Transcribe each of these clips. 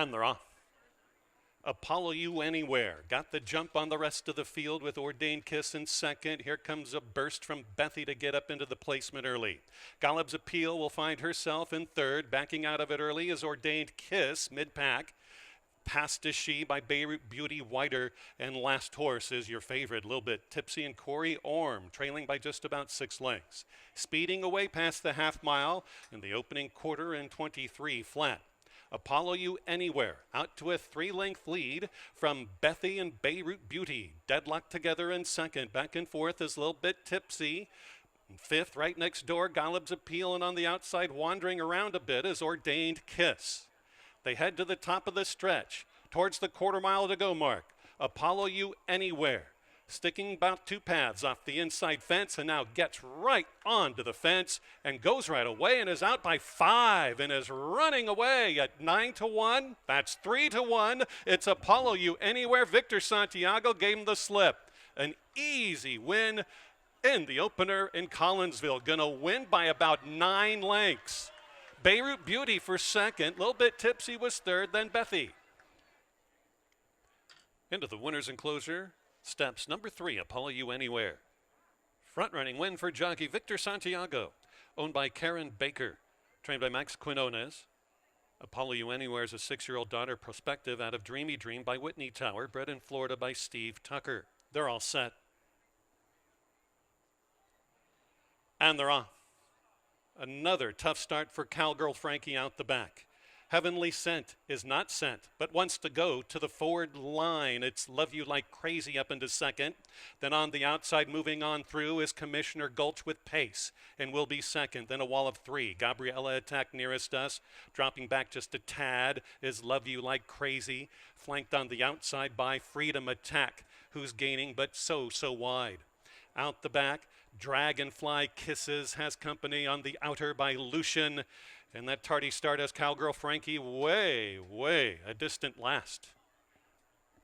And they're off. Apollo You Anywhere got the jump on the rest of the field with Ordained Kiss in second. Here comes a burst from Bethy to get up into the placement early. Golub's Appeal will find herself in third. Backing out of it early is Ordained Kiss, mid-pack. Passed is She by Beirut Beauty Whiter, and Last Horse is your favorite, a little bit tipsy, and Corey Orm trailing by just about 6 lengths. Speeding away past the half mile in the opening quarter in 23 flat. Apollo You Anywhere out to a 3-length lead from Bethy and Beirut Beauty. Deadlocked together in second. Back and forth is a little bit tipsy. Fifth, right next door, Golub's Appeal, and on the outside, wandering around a bit, is Ordained Kiss. They head to the top of the stretch, towards the quarter-mile to go mark. Apollo You Anywhere, sticking about 2 paths off the inside fence, and now gets right onto the fence and goes right away and is out by 5 and is running away at 9-1. That's 3-1. It's Apollo You Anywhere. Victor Santiago gave him the slip. An easy win in the opener in Collinsville. Gonna win by about 9 lengths. Beirut Beauty for second. A little bit tipsy was third, then Bethy. Into the winner's enclosure steps number 3, Apollo You Anywhere. Front-running win for jockey Victor Santiago, owned by Karen Baker, trained by Max Quinones. Apollo You Anywhere is a 6-year-old daughter prospective out of Dreamy Dream by Whitney Tower, bred in Florida by Steve Tucker. They're all set. And they're off. Another tough start for Cowgirl Frankie out the back. Heavenly Scent is not sent, but wants to go to the forward line. It's Love You Like Crazy up into second. Then on the outside, moving on through, is Commissioner Gulch with pace and will be second. Then a wall of 3. Gabriella Attack nearest us. Dropping back just a tad is Love You Like Crazy. Flanked on the outside by Freedom Attack, who's gaining but so wide. Out the back, Dragonfly Kisses has company on the outer by Lucian. And that tardy start has Cowgirl Frankie way a distant last.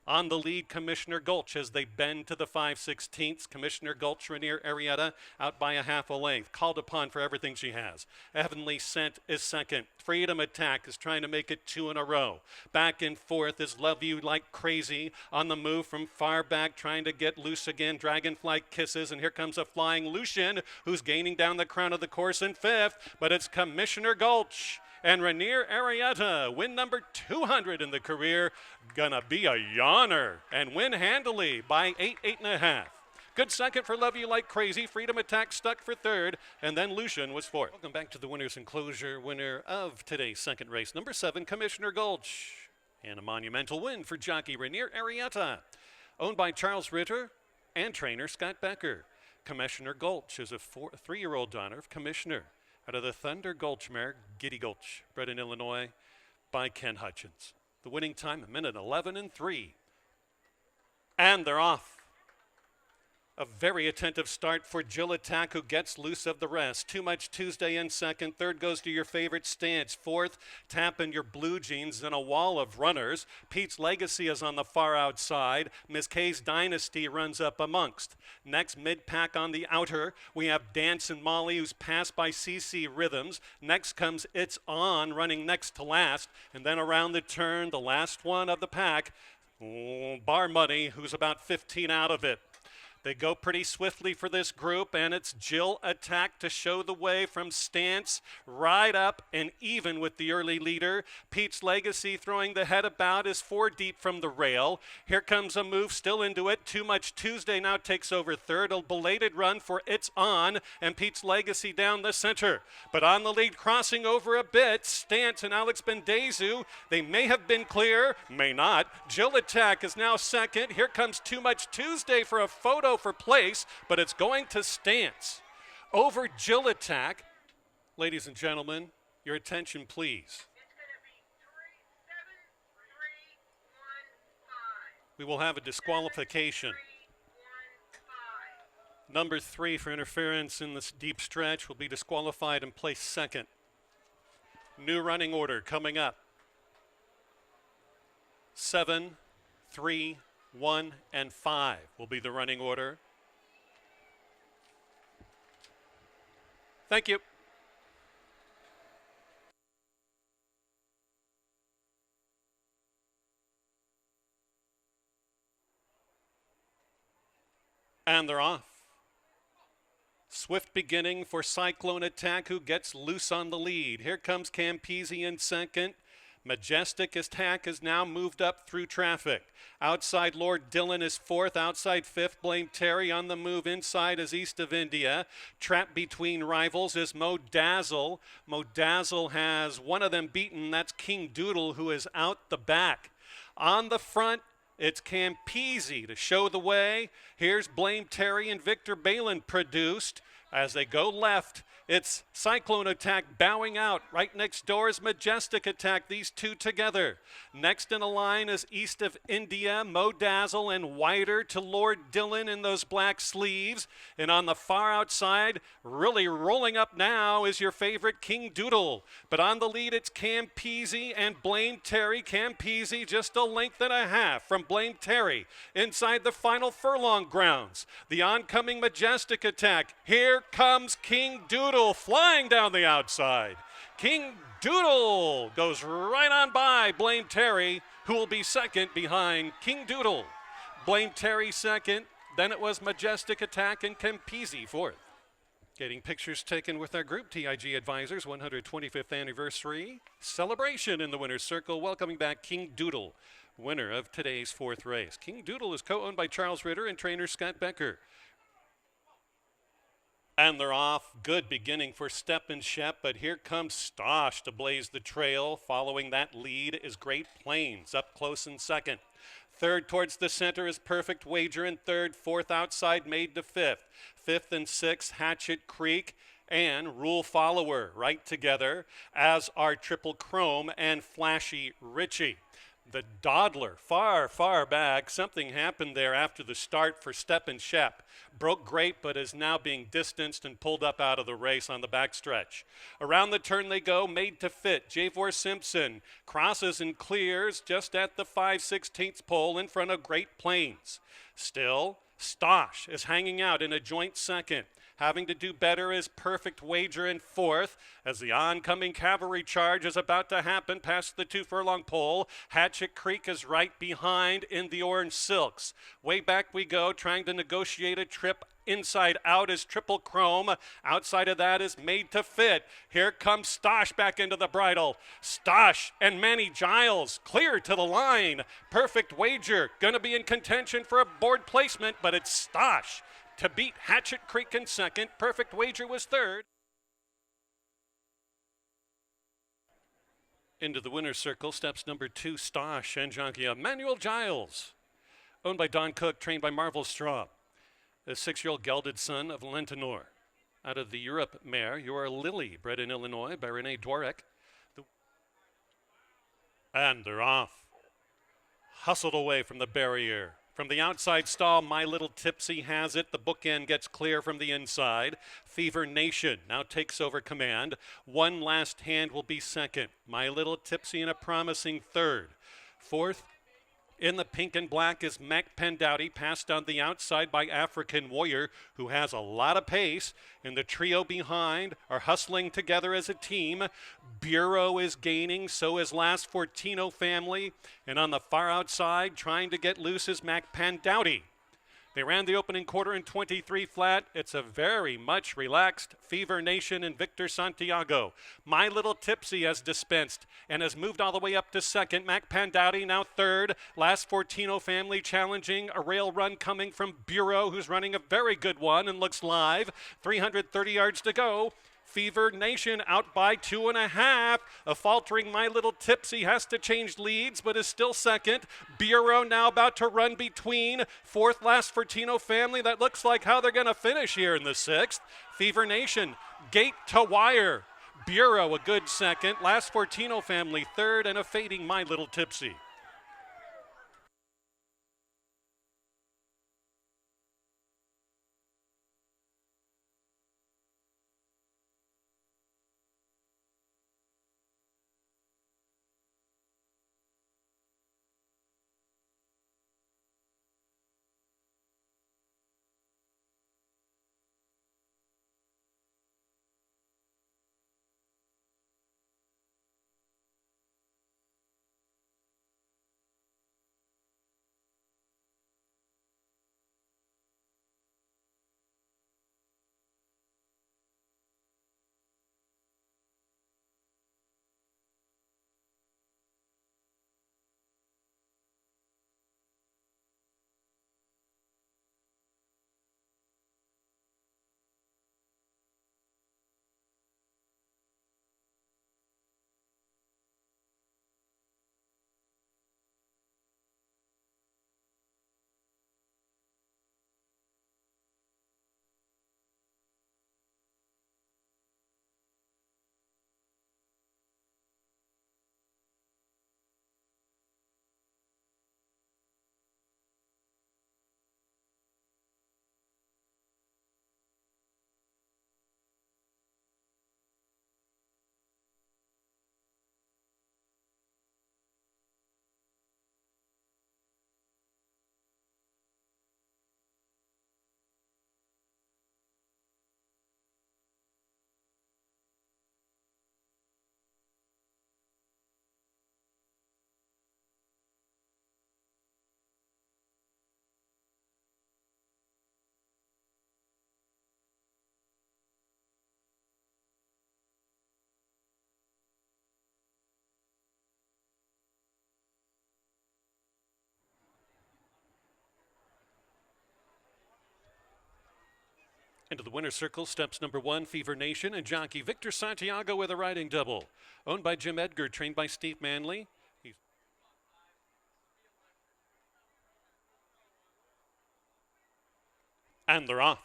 On the lead, Commissioner Gulch as they bend to the 5/16. Commissioner Gulch, Rainier Arietta, out by a half a length. Called upon for everything she has. Heavenly Scent is second. Freedom Attack is trying to make it 2 in a row. Back and forth is Love You Like Crazy on the move from far back, trying to get loose again. Dragonfly Kisses, and here comes a flying Lucian, who's gaining down the crown of the course in 5th, but it's Commissioner Gulch. And Rainier Arietta, win number 200 in the career, gonna be a yawner and win handily by 8.5. Good second for Love You Like Crazy. Freedom Attack stuck for third, and then Lucian was fourth. Welcome back to the winner's enclosure. Winner of today's second race, number 7, Commissioner Gulch. And a monumental win for jockey Rainier Arietta, owned by Charles Ritter and trainer Scott Becker. Commissioner Gulch is a 3-year-old daughter of Commissioner, out of the Thunder Gulch mare, Giddy Gulch, bred in Illinois by Ken Hutchins. The winning time, 1:11.3. And they're off. A very attentive start for Jill Attack, who gets loose of the rest. Too Much Tuesday in second. Third goes to Your Favorite Stance. Fourth, Tappin' Your Blue Jeans in a wall of runners. Pete's Legacy is on the far outside. Miss K's Dynasty runs up amongst. Next, mid-pack on the outer, we have Dancin' Molly, who's passed by CC Rhythms. Next comes It's On, running next to last. And then around the turn, the last one of the pack, Bar Money, who's about 15 out of it. They go pretty swiftly for this group, and it's Jill Attack to show the way from stance right up and even with the early leader. Pete's Legacy throwing the head about is 4 deep from the rail. Here comes a move still into it. Too Much Tuesday now takes over third. A belated run for It's On, and Pete's Legacy down the center. But on the lead, crossing over a bit, Stance and Alex Bendezu. They may have been clear, may not. Jill Attack is now second. Here comes Too Much Tuesday for a photo for place, but it's going to Stance over Jill Attack. Ladies and gentlemen, your attention please. We will have a disqualification. Number 3 for interference in this deep stretch will be disqualified and placed second. New running order coming up. 7, 3, 1, and 5 will be the running order. Thank you. And they're off. Swift beginning for Cyclone Attack, who gets loose on the lead. Here comes Campese in second. Majestic Attack has now moved up through traffic. Outside Lord Dillon is fourth. Outside fifth, Blame Terry on the move. Inside is East of India. Trapped between rivals is Mo Dazzle. Mo Dazzle has one of them beaten. That's King Doodle, who is out the back. On the front, it's Campese to show the way. Here's Blame Terry and Victor Balin produced. As they go left, it's Cyclone Attack bowing out. Right next door is Majestic Attack, these two together. Next in a line is East of India, Mo Dazzle, and wider to Lord Dillon in those black sleeves. And on the far outside, really rolling up now, is your favorite King Doodle. But on the lead, it's Campese and Blame Terry. Campese just a length and a half from Blame Terry. Inside the final furlong grounds, the oncoming Majestic Attack. Here comes King Doodle flying down the outside. King Doodle goes right on by Blame Terry, who will be second behind King Doodle. Blame Terry second, then it was Majestic Attack and Campese fourth. Getting pictures taken with our group, TIG Advisors 125th anniversary celebration in the winner's circle, welcoming back King Doodle, winner of today's fourth race. King Doodle is co-owned by Charles Ritter and trainer Scott Becker. And they're off. Good beginning for Step and Shep, but here comes Stosh to blaze the trail. Following that lead is Great Plains, up close in second. Third towards the center is Perfect Wager in third. Fourth outside Made to fifth. Fifth and sixth, Hatchet Creek and Rule Follower right together, as are Triple Chrome and Flashy Richie. The Dawdler, far, far back. Something happened there after the start for Step and Shep. Broke great, but is now being distanced and pulled up out of the race on the backstretch. Around the turn they go, Made to fit. Javor Simpson crosses and clears just at the 5/16 pole in front of Great Plains. Still, Stosh is hanging out in a joint second. Having to do better is Perfect Wager in fourth, as the oncoming cavalry charge is about to happen past the 2 furlong pole. Hatchet Creek is right behind in the orange silks. Way back we go, trying to negotiate a trip. Inside out is Triple Chrome. Outside of that is Made to fit. Here comes Stosh back into the bridle. Stosh and Manny Giles clear to the line. Perfect Wager going to be in contention for a board placement, but it's Stosh to beat Hatchet Creek in second. Perfect Wager was third. Into the winner's circle steps number 2, Stosh, and jockey Emmanuel Giles. Owned by Don Cook, trained by Marvel Straub. The 6-year-old gelded son of Lentinor. Out of the Europe mare, Your Lily, bred in Illinois by Renee Dworek. And they're off. Hustled away from the barrier. From the outside stall, My Little Tipsy has it. The bookend gets clear from the inside. Fever Nation now takes over command. One Last Hand will be second. My Little Tipsy in a promising third. Fourth, in the pink and black, is Mac Pendouty, passed on the outside by African Warrior, who has a lot of pace. And the trio behind are hustling together as a team. Bureau is gaining, so is Last Fortino Family. And on the far outside, trying to get loose, is Mac Pendouty. They ran the opening quarter in 23 flat. It's a very much relaxed Fever Nation and Victor Santiago. My Little Tipsy has dispensed and has moved all the way up to second. Mac Pendouty now third. Last Fortino Family challenging a rail run coming from Bureau, who's running a very good one and looks live. 330 yards to go. Fever Nation out by 2.5. A faltering My Little Tipsy has to change leads, but is still second. Bureau now about to run between. Fourth, Last Fortino Family. That looks like how they're going to finish here in the 6th. Fever Nation, gate to wire. Bureau a good second. Last Fortino Family third, and a fading My Little Tipsy. Into the winner's circle steps number 1, Fever Nation, and jockey Victor Santiago with a riding double. Owned by Jim Edgar, trained by Steve Manley. And they're off.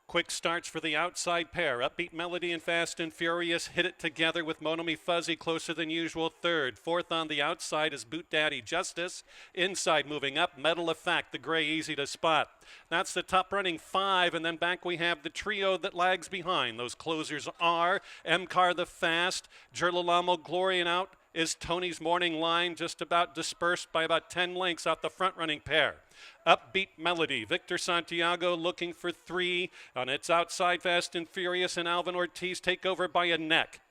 Quick starts for the outside pair. Upbeat Melody and Fast and Furious hit it together with Monomi Fuzzy closer than usual third. Fourth on the outside is Boot Daddy Justice. Inside moving up, Metal Effect, the gray easy to spot. That's the top running 5, and then back we have the trio that lags behind. Those closers are M-Car the Fast, Gerlalamo Glory, and out is Tony's Morning Line, just about dispersed by about 10 lengths out the front running pair. Upbeat Melody, Victor Santiago looking for 3. On its outside, Fast and Furious and Alvin Ortiz take over by a neck.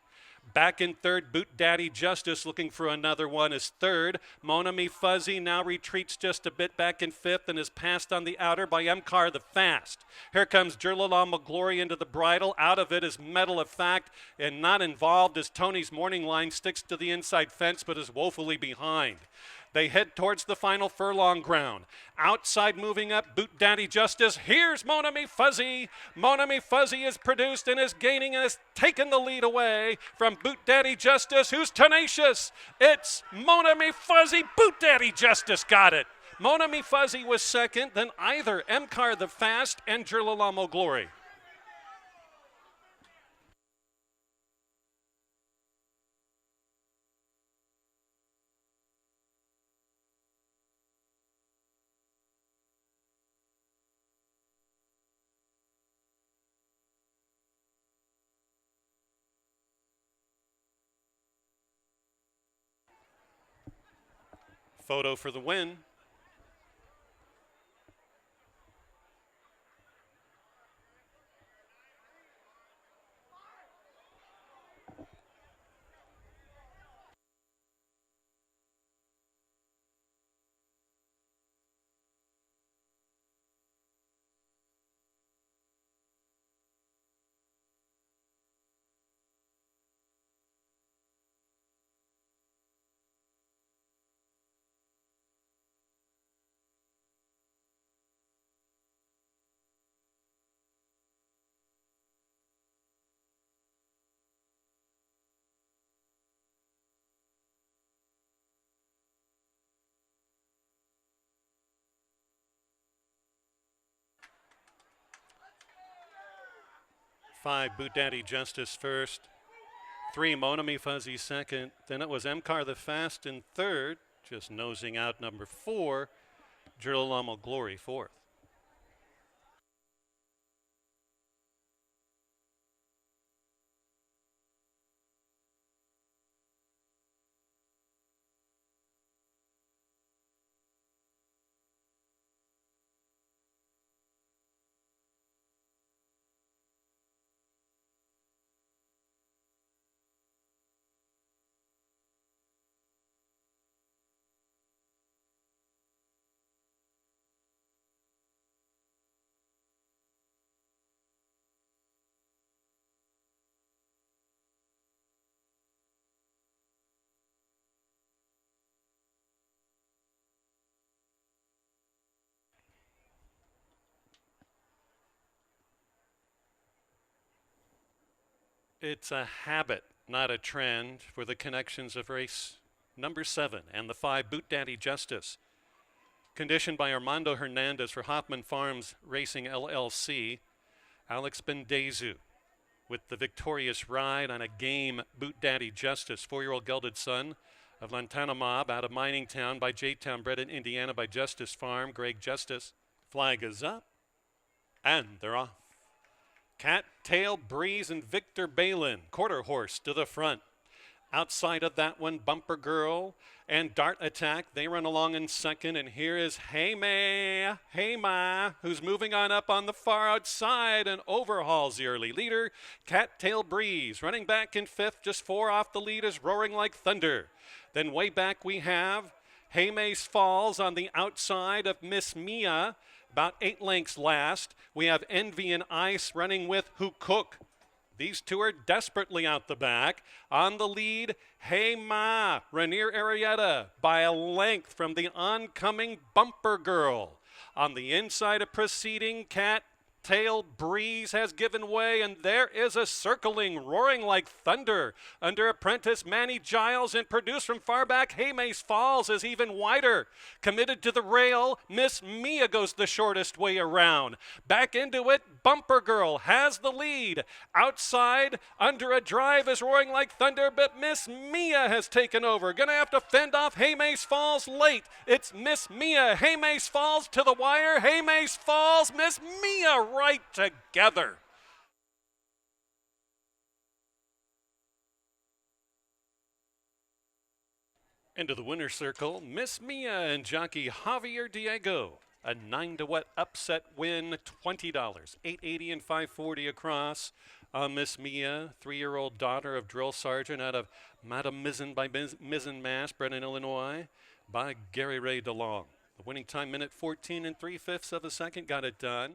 Back in third, Boot Daddy Justice looking for another one is third. Monami Fuzzy now retreats just a bit back in fifth and is passed on the outer by M-Car the Fast. Here comes Gerlalama Glory into the bridle. Out of it is Metal Effect, and not involved as Tony's Morning Line sticks to the inside fence but is woefully behind. They head towards the final furlong ground. Outside moving up, Boot Daddy Justice. Here's Monami Fuzzy. Monami Fuzzy is produced and is gaining and has taken the lead away from Boot Daddy Justice, who's tenacious. It's Monami Fuzzy. Boot Daddy Justice got it. Monami Fuzzy was second, then either M-Car the Fast and Gerlalamo Glory. Photo for the win. Five, Boot Daddy Justice first. 3, Monami Fuzzy second. Then it was M-Car the Fast in third, just nosing out number 4, Gerlalamo Glory fourth. It's a habit, not a trend, for the connections of race number 7 and the 5, Boot Daddy Justice. Conditioned by Armando Hernandez for Hoffman Farms Racing LLC. Alex Bendezu with the victorious ride on a game Boot Daddy Justice, 4-year-old gelded son of Lantana Mob out of Mining Town by J-Town, bred in Indiana by Justice Farm, Greg Justice. Flag is up, and they're off. Cattail Breeze and Victor Balin, quarter horse to the front. Outside of that one, Bumper Girl and Dart Attack. They run along in second, and here is Hey Ma, who's moving on up on the far outside and overhauls the early leader. Cattail Breeze running back in fifth, just 4 off the lead, is Roaring Like Thunder. Then way back we have Hey May's Falls on the outside of Miss Mia, about 8 lengths last. We have Envy and Ice running with Who Cook. These two are desperately out the back. On the lead, Hey Ma, Rainier Arietta by a length from the oncoming Bumper Girl. On the inside of proceeding, Cat Tail Breeze has given way, and there is a circling, roaring like thunder. Under apprentice Manny Giles and produced from far back, Haymace Falls is even wider. Committed to the rail, Miss Mia goes the shortest way around. Back into it, Bumper Girl has the lead. Outside, Under a Drive is roaring like thunder, but Miss Mia has taken over. Gonna have to fend off Haymace Falls late. It's Miss Mia, Haymace Falls to the wire, Haymace Falls, Miss Mia right together. Into the winner's circle, Miss Mia and jockey Javier Diego. A 9-1 upset win, $20, $8.80 and $5.40 across. Miss Mia, 3-year-old daughter of drill sergeant out of Madame Mizzen by Mizzen, Mass, bred in Illinois by Gary Ray DeLong. The winning time, minute 14 and 3/5 of a second, got it done.